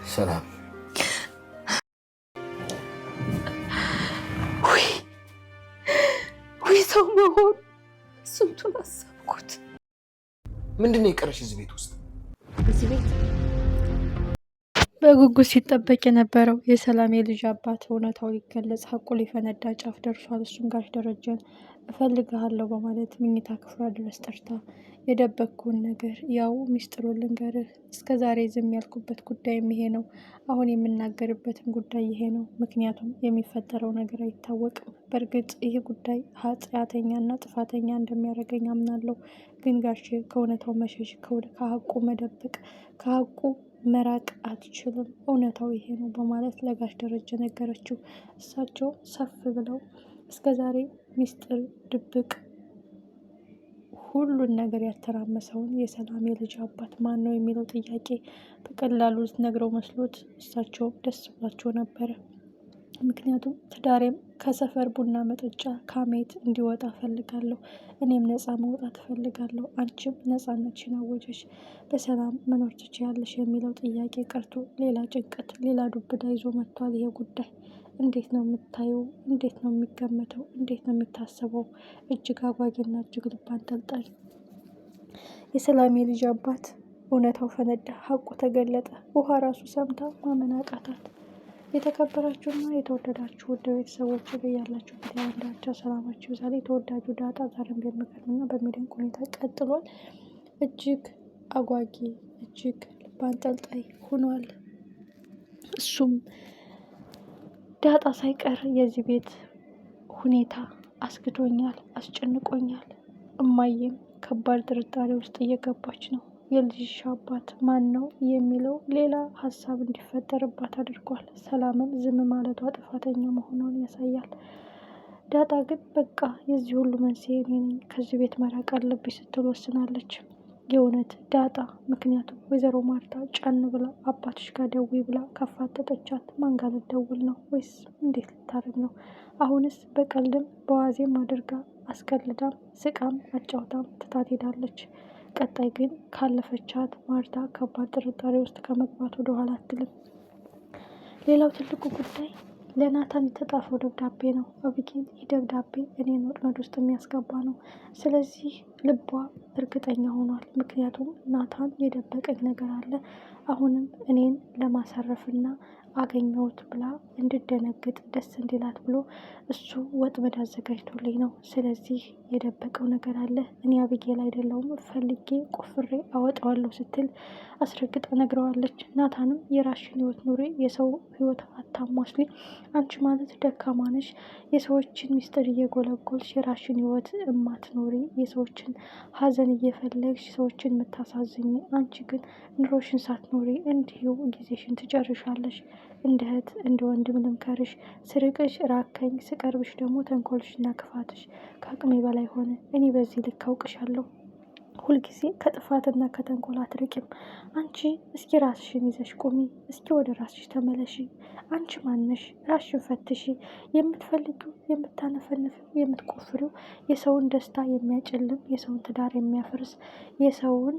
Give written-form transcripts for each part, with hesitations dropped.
ሰላም ወይ ሰው መሆን ስንቱን አሰብኩት። ምንድን ነው የቀረሽ እዚህ ቤት ውስጥ? እዚህ ቤት በጉጉት ሲጠበቅ የነበረው የሰላም የልጅ አባት እውነታው ሊገለጽ ሀቁ ሊፈነዳ ጫፍ ደርሷል። እሱም ጋሽ ደረጀን እፈልግሃለሁ በማለት ምኝታ ክፍሏ ድረስ ጠርታ የደበቅኩውን ነገር ያው ሚስጥሩን ልንገርህ፣ እስከ ዛሬ ዝም ያልኩበት ጉዳይም ይሄ ነው። አሁን የምናገርበትን ጉዳይ ይሄ ነው። ምክንያቱም የሚፈጠረው ነገር አይታወቅም። በእርግጥ ይህ ጉዳይ ኃጢአተኛና ጥፋተኛ እንደሚያደርገኝ አምናለሁ። ግን ጋሼ ከእውነታው መሸሽ፣ ከሀቁ መደበቅ፣ ከሀቁ መራቅ አትችልም። እውነታው ይሄ ነው በማለት ለጋሽ ደረጀ ነገረችው። እሳቸው ሰፍ ብለው እስከ ዛሬ ሚስጥር ድብቅ ሁሉን ነገር ያተራመሰውን የሰላም የልጅ አባት ማን ነው የሚለው ጥያቄ በቀላሉ ነግረው መስሎት እሳቸውም ደስ ብሏቸው ነበረ። ምክንያቱም ትዳሬም ከሰፈር ቡና መጠጫ ከሜት እንዲወጣ እፈልጋለሁ፣ እኔም ነፃ መውጣት እፈልጋለሁ፣ አንቺም ነፃነትሽን አወጀሽ በሰላም መኖር ትችያለሽ የሚለው ጥያቄ ቀርቶ ሌላ ጭንቀት፣ ሌላ ዱብዳ ይዞ መጥቷል። ይሄ ጉዳይ እንዴት ነው የምታየው? እንዴት ነው የሚገመተው? እንዴት ነው የሚታሰበው? እጅግ አጓጊና እጅግ ልብ አንጠልጣይ። የሰላም የልጅ አባት እውነታው ፈነዳ፣ ሀቁ ተገለጠ። ውሃ ራሱ ሰምታ ማመን አቃታት። የተከበራችሁና የተወደዳችሁ ውድ ቤተሰቦች ያላችሁበት ያንዳቸው ሰላማችሁ ዛሬ ተወዳጁ ዳጣ ዛሬም በሚገርምና በሚደንቅ ሁኔታ ቀጥሏል። እጅግ አጓጊ እጅግ ልብ አንጠልጣይ ሆኗል። እሱም ዳጣ ሳይቀር የዚህ ቤት ሁኔታ አስግቶኛል፣ አስጨንቆኛል። እማዬም ከባድ ጥርጣሬ ውስጥ እየገባች ነው። የልጅሽ አባት ማን ነው የሚለው ሌላ ሀሳብ እንዲፈጠርባት አድርጓል። ሰላምም ዝም ማለቷ ጥፋተኛ መሆኗን ያሳያል። ዳጣ ግን በቃ የዚህ ሁሉ መንስኤ እኔ ነኝ፣ ከዚህ ቤት መራቅ አለብኝ ስትል ወስናለች። የእውነት ዳጣ፣ ምክንያቱም ወይዘሮ ማርታ ጫን ብላ አባትሽ ጋር ደውይ ብላ ካፋጠጠቻት ማን ጋር ልትደውል ነው? ወይስ እንዴት ልታደርግ ነው? አሁንስ በቀልድም በዋዜም አድርጋ አስቀልዳም ስቃም አጫውታም ትታት ሄዳለች። ቀጣይ ግን ካለፈቻት ማርታ ከባድ ጥርጣሬ ውስጥ ከመግባት ወደ ኋላ አትልም። ሌላው ትልቁ ጉዳይ ለናታን የተጻፈው ደብዳቤ ነው። አቢጌል ይህ ደብዳቤ እኔን ወጥመድ ውስጥ የሚያስገባ ነው። ስለዚህ ልቧ እርግጠኛ ሆኗል። ምክንያቱም ናታን የደበቀኝ ነገር አለ። አሁንም እኔን ለማሳረፍና አገኘሁት ብላ እንድደነግጥ ደስ እንዲላት ብሎ እሱ ወጥመድ አዘጋጅቶልኝ ነው። ስለዚህ የደበቀው ነገር አለ፣ እኔ አቢጌል አይደለሁም፣ ፈልጌ ቆፍሬ አወጣዋለሁ ስትል አስረግጣ ነግረዋለች። ናታንም የራስሽን ህይወት ኑሪ፣ የሰው ህይወት አታሟስሊ፣ አንቺ ማለት ደካማ ነሽ፣ የሰዎችን ሚስጥር እየጎለጎልሽ የራስሽን ህይወት እማትኖሪ፣ የሰዎችን ሀዘን እየፈለግሽ ሰዎችን የምታሳዝኝ፣ አንቺ ግን ኑሮሽን ሳትኖሪ እንዲሁ ጊዜሽን ትጨርሻለሽ። እንደ እህት እንደ ወንድም ልምከርሽ፣ ስርቅሽ ራከኝ፣ ስቀርብሽ ደግሞ ተንኮልሽና ክፋትሽ ከአቅሜ በላይ ሆነ። እኔ በዚህ ልክ አውቅሻለሁ። ሁልጊዜ ከጥፋትና ከተንኮል አትርቂም። አንቺ እስኪ ራስሽን ይዘሽ ቁሚ፣ እስኪ ወደ ራስሽ ተመለሺ። አንቺ ማነሽ? ራስሽን ፈትሺ። የምትፈልጊው የምታነፈንፊው የምትቆፍሪው የሰውን ደስታ የሚያጨልም የሰውን ትዳር የሚያፈርስ የሰውን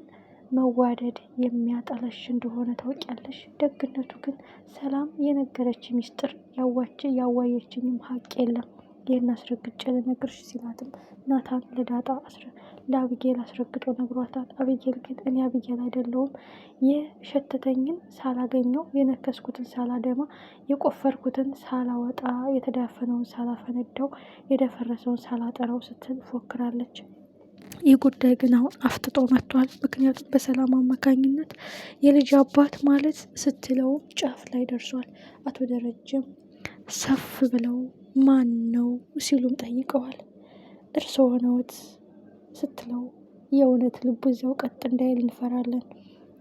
መዋደድ የሚያጠለሽ እንደሆነ ታውቂያለሽ። ደግነቱ ግን ሰላም የነገረች ሚስጥር ያዋየችኝም ሀቅ የለም። ይህን አስረግጬ ልነግርሽ ሲላትም ናታን ለአቢጌል አስረግጦ ነግሯታል። አቢጌል ግን እኔ አቢጌል አይደለሁም፣ የሸተተኝን ሳላገኘው፣ የነከስኩትን ሳላደማ፣ የቆፈርኩትን ሳላወጣ፣ የተዳፈነውን ሳላፈነዳው፣ የደፈረሰውን ሳላጠራው ስትል ፎክራለች። ይህ ጉዳይ ግን አሁን አፍጥጦ መጥቷል። ምክንያቱም በሰላም አማካኝነት የልጅ አባት ማለት ስትለውም ጫፍ ላይ ደርሷል። አቶ ደረጀም ሰፍ ብለው ማን ነው ሲሉም ጠይቀዋል። እርስዎ ሆነዎት ስትለው የእውነት ልቡ እዚያው ቀጥ እንዳይል እንፈራለን።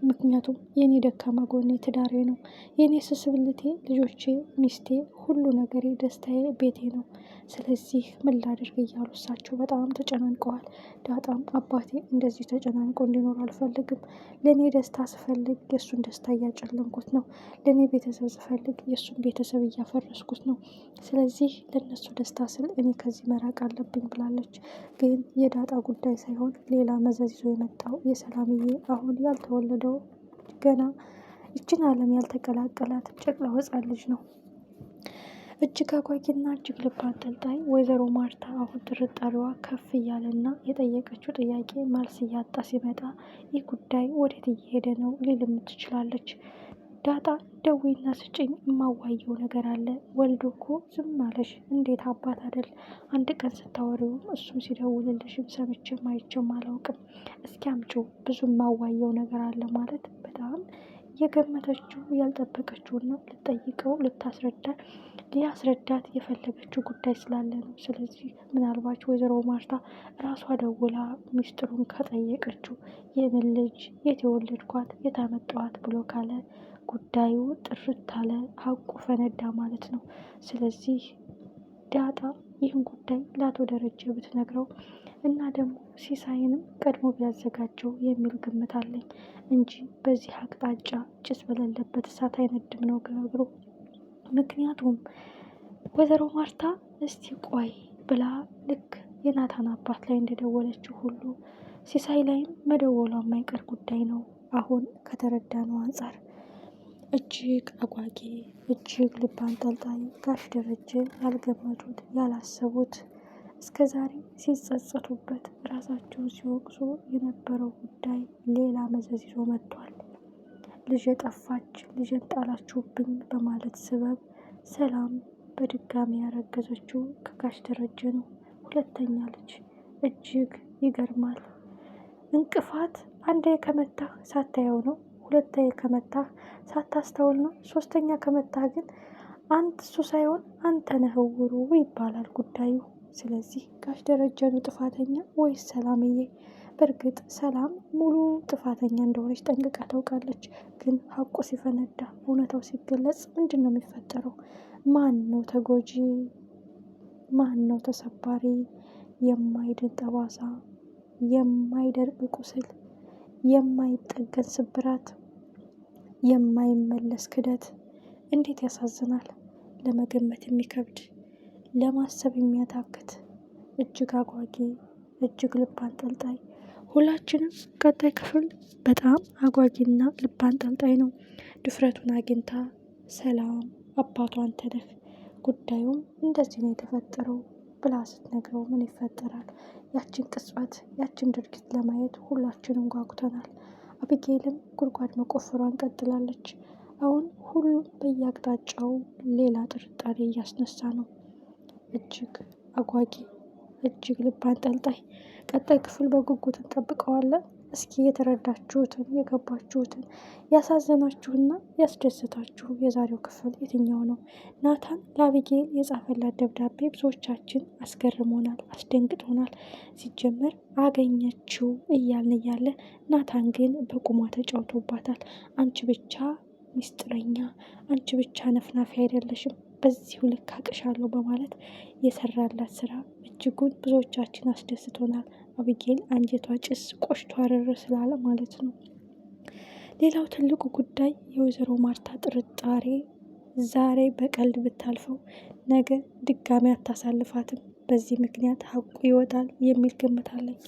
ምክንያቱም የኔ ደካማ ጎኔ ትዳሬ ነው። የኔ ስስብልቴ ልጆቼ፣ ሚስቴ፣ ሁሉ ነገሬ፣ ደስታዬ፣ ቤቴ ነው። ስለዚህ ምን ላድርግ እያሉ እሳቸው በጣም ተጨናንቀዋል። ዳጣም አባቴ እንደዚህ ተጨናንቆ እንዲኖር አልፈልግም። ለእኔ ደስታ ስፈልግ የእሱን ደስታ እያጨለምኩት ነው። ለእኔ ቤተሰብ ስፈልግ የእሱን ቤተሰብ እያፈረስኩት ነው። ስለዚህ ለእነሱ ደስታ ስል እኔ ከዚህ መራቅ አለብኝ ብላለች። ግን የዳጣ ጉዳይ ሳይሆን ሌላ መዘዝ ይዞ የመጣው የሰላምዬ አሁን ያልተወለደው ገና ይችን ዓለም ያልተቀላቀላት ጨቅላ ሕፃን ልጅ ነው። እጅግ አጓጊና እጅግ ልብ አንጠልጣይ ወይዘሮ ማርታ አሁን ጥርጣሬዋ ከፍ እያለና የጠየቀችው ጥያቄ መልስ እያጣ ሲመጣ ይህ ጉዳይ ወዴት እየሄደ ነው ሊልም ትችላለች። ዳጣ ደዊና ስጭኝ የማዋየው ነገር አለ። ወልዶ እኮ ዝም አለሽ እንዴት አባት አይደል? አንድ ቀን ስታወሪውም እሱም ሲደውልልሽም ሰምቼም አይቼም አላውቅም። እስኪ አምጪው ብዙ የማዋየው ነገር አለ ማለት በጣም የገመተችው ያልጠበቀችውና ልጠይቀው ሊያስረዳት የፈለገችው ጉዳይ ስላለ ነው። ስለዚህ ምናልባት ወይዘሮ ማርታ ራሷ ደውላ ሚስጥሩን ከጠየቀችው የምን ልጅ የት የወለድኳት የታመጣዋት ብሎ ካለ ጉዳዩ ጥርት አለ፣ ሀቁ ፈነዳ ማለት ነው። ስለዚህ ዳጣ ይህን ጉዳይ ለአቶ ደረጀ ብትነግረው እና ደግሞ ሲሳይንም ቀድሞ ቢያዘጋጀው የሚል ግምት አለኝ እንጂ በዚህ አቅጣጫ ጭስ በሌለበት እሳት አይነድም ነው ግብሩ። ምክንያቱም ወይዘሮ ማርታ እስቲ ቆይ ብላ ልክ የናታን አባት ላይ እንደደወለችው ሁሉ ሲሳይ ላይም መደወሏ የማይቀር ጉዳይ ነው። አሁን ከተረዳነው አንጻር እጅግ አጓጊ እጅግ ልብ አንጠልጣይ ጋሽ ደረጀ ያልገመቱት ያላሰቡት እስከ ዛሬ ሲጸጸቱበት ራሳቸውን ሲወቅሱ የነበረው ጉዳይ ሌላ መዘዝ ይዞ መጥቷል። ልጄ ጠፋች፣ ልጄን ጣላችሁብኝ በማለት ስበብ ሰላም በድጋሚ ያረገዘችው ከጋሽ ደረጀ ነው። ሁለተኛ ልጅ። እጅግ ይገርማል። እንቅፋት አንዴ ከመታህ ሳታየው ነው፣ ሁለተኛ ከመታህ ሳታስተውል ነው፣ ሶስተኛ ከመታህ ግን አንተ እሱ ሳይሆን አንተ ነህ እውሩ ይባላል ጉዳዩ። ስለዚህ ጋሽ ደረጀ ነው ጥፋተኛ ወይስ ሰላምዬ? በእርግጥ ሰላም ሙሉ ጥፋተኛ እንደሆነች ጠንቅቃ ታውቃለች። ግን ሀቁ ሲፈነዳ እውነታው ሲገለጽ ምንድን ነው የሚፈጠረው? ማን ነው ተጎጂ? ማን ነው ተሰባሪ? የማይድን ጠባሳ፣ የማይደርቅ ቁስል፣ የማይጠገን ስብራት፣ የማይመለስ ክደት። እንዴት ያሳዝናል! ለመገመት የሚከብድ ለማሰብ የሚያታክት እጅግ አጓጊ እጅግ ልብ አንጠልጣይ። ሁላችንም ቀጣይ ክፍል በጣም አጓጊና ልብ አንጠልጣይ ነው። ድፍረቱን አግኝታ ሰላም አባቷ አንተ ነህ፣ ጉዳዩም እንደዚህ ነው የተፈጠረው ብላ ስትነግረው ምን ይፈጠራል? ያችን ቅጽበት ያችን ድርጊት ለማየት ሁላችንም ጓጉተናል። አቢጌልም ጉድጓድ መቆፈሯን ቀጥላለች። አሁን ሁሉም በየአቅጣጫው ሌላ ጥርጣሬ እያስነሳ ነው። እጅግ አጓጊ እጅግ ልብ አንጠልጣይ ቀጣይ ክፍል በጉጉት እንጠብቀዋለን። እስኪ የተረዳችሁትን የገባችሁትን ያሳዘናችሁና ያስደሰታችሁ የዛሬው ክፍል የትኛው ነው? ናታን ለአቢጌል የጻፈላት ደብዳቤ ብዙዎቻችን አስገርሞናል፣ አስደንግጦናል። ሲጀመር አገኘችው እያልን እያለ ናታን ግን በቁሟ ተጫውቶባታል። አንቺ ብቻ ሚስጥረኛ፣ አንቺ ብቻ ነፍናፊ አይደለሽም፣ በዚሁ ልክ አቅሻለሁ በማለት የሰራላት ስራ እጅጉን ብዙዎቻችን አስደስቶናል። አቢጌል አንጀቷ ጭስ ቆሽቶ አረር ስላለ ማለት ነው። ሌላው ትልቁ ጉዳይ የወይዘሮ ማርታ ጥርጣሬ ዛሬ በቀልድ ብታልፈው ነገ ድጋሚ አታሳልፋትም። በዚህ ምክንያት ሀቁ ይወጣል የሚል ግምት አለኝ።